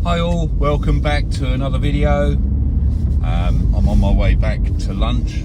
Hi all, welcome back to another video. I'm on my way back to lunch.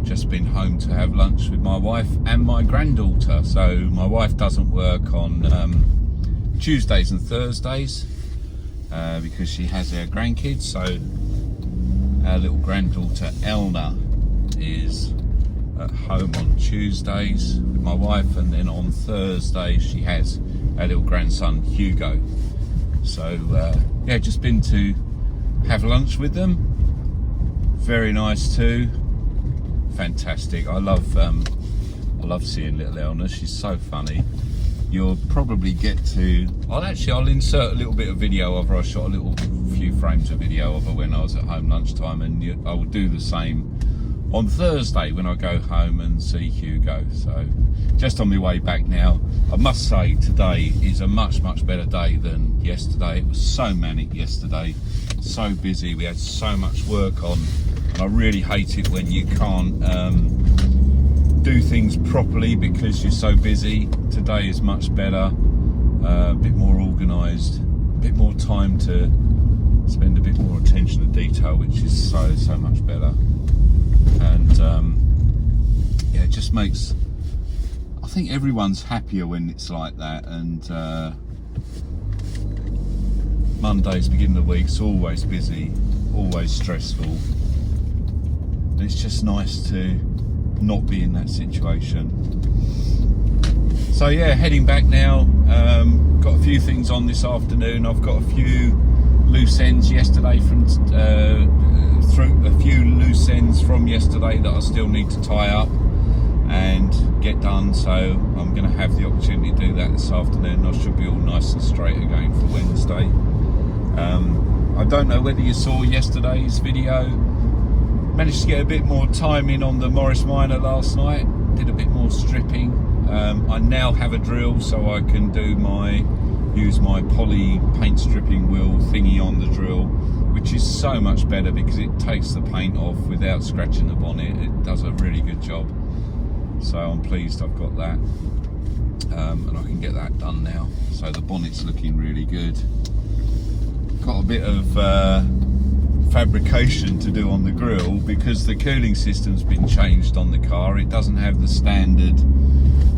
Just been home to have lunch with my wife and my granddaughter. So my wife doesn't work on Tuesdays and Thursdays because she has her grandkids. So our little granddaughter Elna is at home on Tuesdays with my wife, and then on Thursdays she has our little grandson Hugo. So yeah, just been to have lunch with them. Very nice too. Fantastic. I love seeing little Elna. She's so funny. You'll probably get to. I'll insert a little bit of video of her. I shot a few frames of video of her when I was at home lunchtime, and I will do the same on Thursday when I go home and see Hugo. So just on my way back now. I must say today is a much better day than yesterday. It was so manic yesterday, so busy. We had so much work on, and I really hate it when you can't do things properly because you're so busy. Today is much better, a bit more organised, a bit more time to spend a bit more attention to detail, which is so much better. And yeah, it just makes, I think everyone's happier when it's like that. And Mondays, beginning of the week's always busy, always stressful. And it's just nice to not be in that situation. So yeah, heading back now. Got a few things on this afternoon. I've got a few loose ends yesterday from yesterday that I still need to tie up and get done, so I'm going to have the opportunity to do that this afternoon. I should be all nice and straight again for Wednesday. I don't know whether you saw yesterday's video. Managed to get a bit more time in on the Morris Minor last night, did a bit more stripping. I now have a drill, so I can use my poly paint stripping wheel thingy on the drill, which is so much better because it takes the paint off without scratching the bonnet. It does a really good job. So I'm pleased I've got that, and I can get that done now. So the bonnet's looking really good. Got a bit of fabrication to do on the grille because the cooling system's been changed on the car. It doesn't have the standard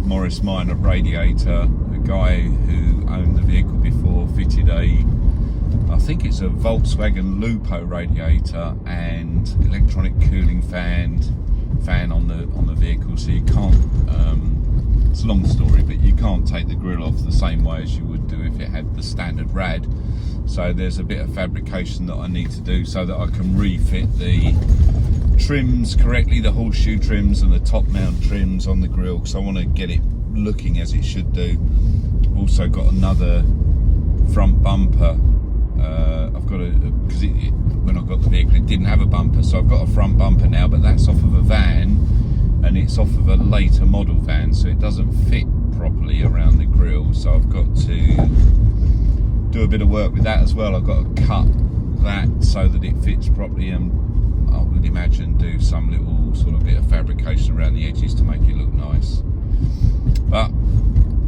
Morris Minor radiator. A guy who owned the vehicle before fitted I think it's a Volkswagen Lupo radiator and electronic cooling fan on the vehicle, so you can't, it's a long story, but you can't take the grille off the same way as you would do if it had the standard rad. So there's a bit of fabrication that I need to do so that I can refit the trims correctly, the horseshoe trims and the top mount trims on the grille, because I want to get it looking as it should do. Also got another front bumper. I've got because when I got the vehicle it didn't have a bumper, so I've got a front bumper now, but that's off of a van and it's off of a later model van, so it doesn't fit properly around the grille. So I've got to do a bit of work with that as well. I've got to cut that so that it fits properly, and I would imagine do some little sort of bit of fabrication around the edges to make it look nice. But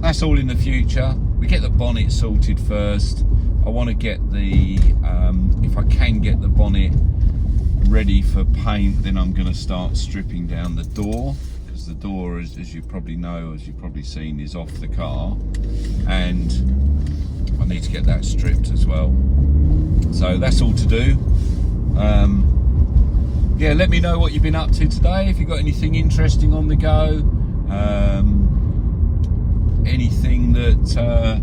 that's all in the future. We get the bonnet sorted first. I want to get the, if I can get the bonnet ready for paint, then I'm going to start stripping down the door, because the door, as you probably know, as you've probably seen, is off the car, and I need to get that stripped as well. So that's all to do. Yeah, let me know what you've been up to today, if you've got anything interesting on the go, anything that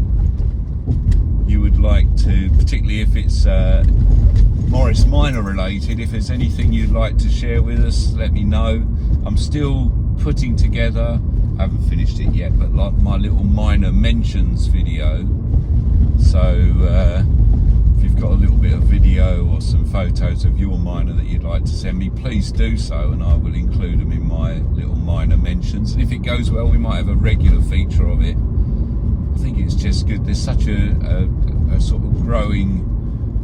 you would like to, particularly if it's Morris Minor related, if there's anything you'd like to share with us, let me know. I'm still putting together, I haven't finished it yet, but like my little minor mentions video. So if you've got a little bit of video or some photos of your minor that you'd like to send me, please do so, and I will include them in my little minor mentions. And if it goes well, we might have a regular feature of it. I think it's just good. There's such a sort of growing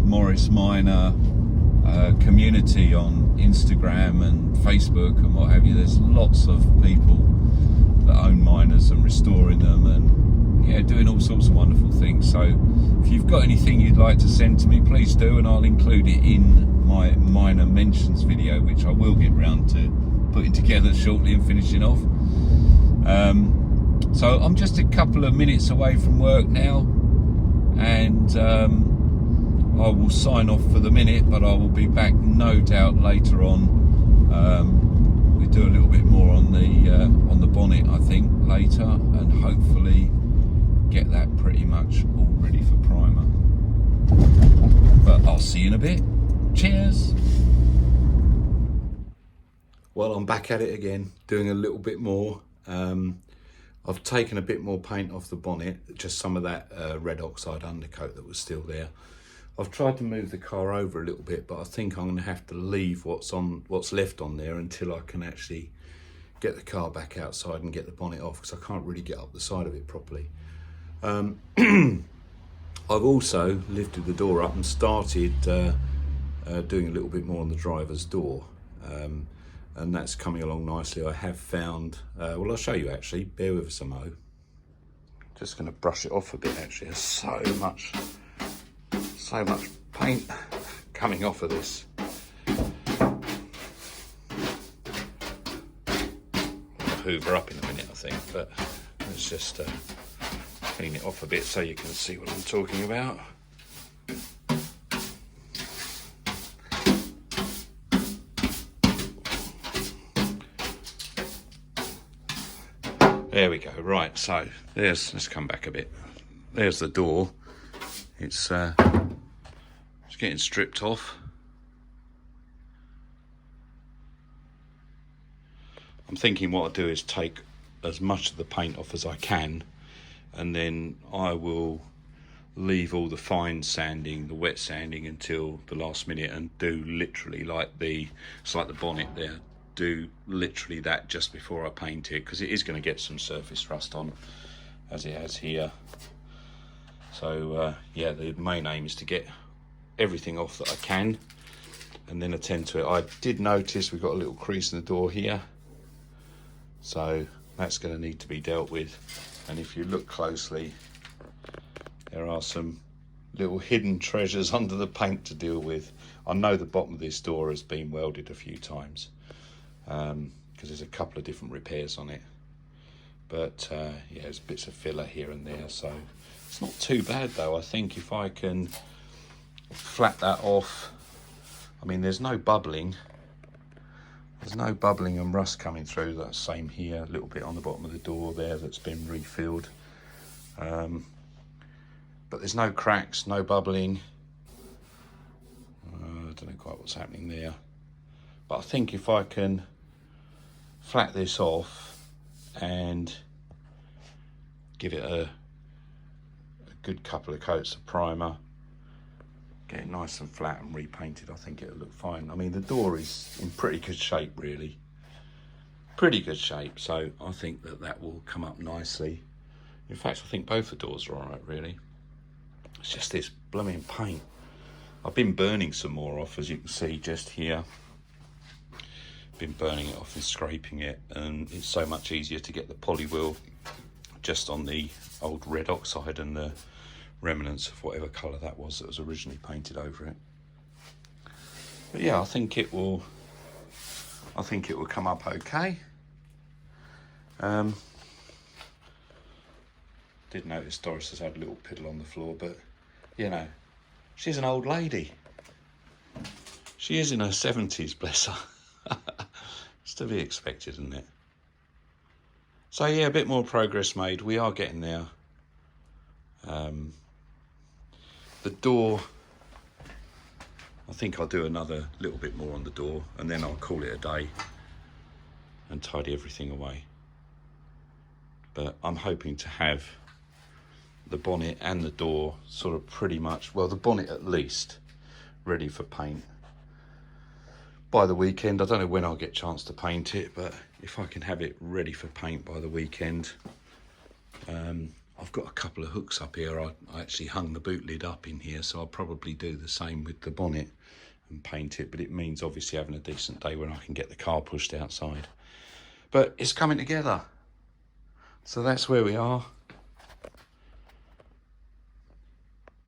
Morris Minor community on Instagram and Facebook and what have you. There's lots of people that own miners and restoring them, and yeah, doing all sorts of wonderful things. So if you've got anything you'd like to send to me, please do, and I'll include it in my minor mentions video, which I will get round to putting together shortly and finishing off. So I'm just a couple of minutes away from work now, and I will sign off for the minute, but I will be back no doubt later on. We do a little bit more on the bonnet, I think, later, and hopefully get that pretty much all ready for primer. But I'll see you in a bit. Cheers. Well, I'm back at it again, doing a little bit more. I've taken a bit more paint off the bonnet, just some of that red oxide undercoat that was still there. I've tried to move the car over a little bit, but I think I'm going to have to leave what's left on there until I can actually get the car back outside and get the bonnet off, because I can't really get up the side of it properly. I've also lifted the door up and started doing a little bit more on the driver's door, and that's coming along nicely. I have found, well, I'll show you actually, bear with us a mo. Just going to brush it off a bit actually. There's so much paint coming off of this. I'll hoover up in a minute, I think, but let's just clean it off a bit so you can see what I'm talking about. There we go. Right, so let's come back a bit. There's the door. It's getting stripped off. I'm thinking what I'll do is take as much of the paint off as I can, and then I will leave all the fine sanding, the wet sanding, until the last minute, and do literally it's like the bonnet there, do literally that just before I paint it, because it is going to get some surface rust on, as it has here. So yeah, the main aim is to get everything off that I can, and then attend to it. I did notice we've got a little crease in the door here, so that's going to need to be dealt with. And if you look closely, there are some little hidden treasures under the paint to deal with. I know the bottom of this door has been welded a few times, because there's a couple of different repairs on it, but yeah, there's bits of filler here and there, so it's not too bad though. I think if I can flat that off, I mean, there's no bubbling and rust coming through. That's same here, a little bit on the bottom of the door there that's been refilled, but there's no cracks, no bubbling. I don't know quite what's happening there, but I think if I can flat this off and give it a good couple of coats of primer, get it nice and flat and repainted, I think it'll look fine. I mean, the door is in pretty good shape, really. Pretty good shape, so I think that will come up nicely. In fact, I think both the doors are all right, really. It's just this blooming paint. I've been burning some more off, as you can see just here. Been burning it off and scraping it, and it's so much easier to get the poly wheel just on the old red oxide and the remnants of whatever colour that was originally painted over it. But yeah, I think it will come up okay. Did notice Doris has had a little piddle on the floor, but you know, she's an old lady. She is in her 70s, bless her. It's to be expected, isn't it? So yeah, a bit more progress made. We are getting there. The door, I think I'll do another little bit more on the door, and then I'll call it a day and tidy everything away. But I'm hoping to have the bonnet and the door sort of pretty much, well, the bonnet at least, ready for paint by the weekend. I don't know when I'll get a chance to paint it, but if I can have it ready for paint by the weekend. I've got a couple of hooks up here. I actually hung the boot lid up in here, so I'll probably do the same with the bonnet and paint it, but it means obviously having a decent day when I can get the car pushed outside. But it's coming together. So that's where we are.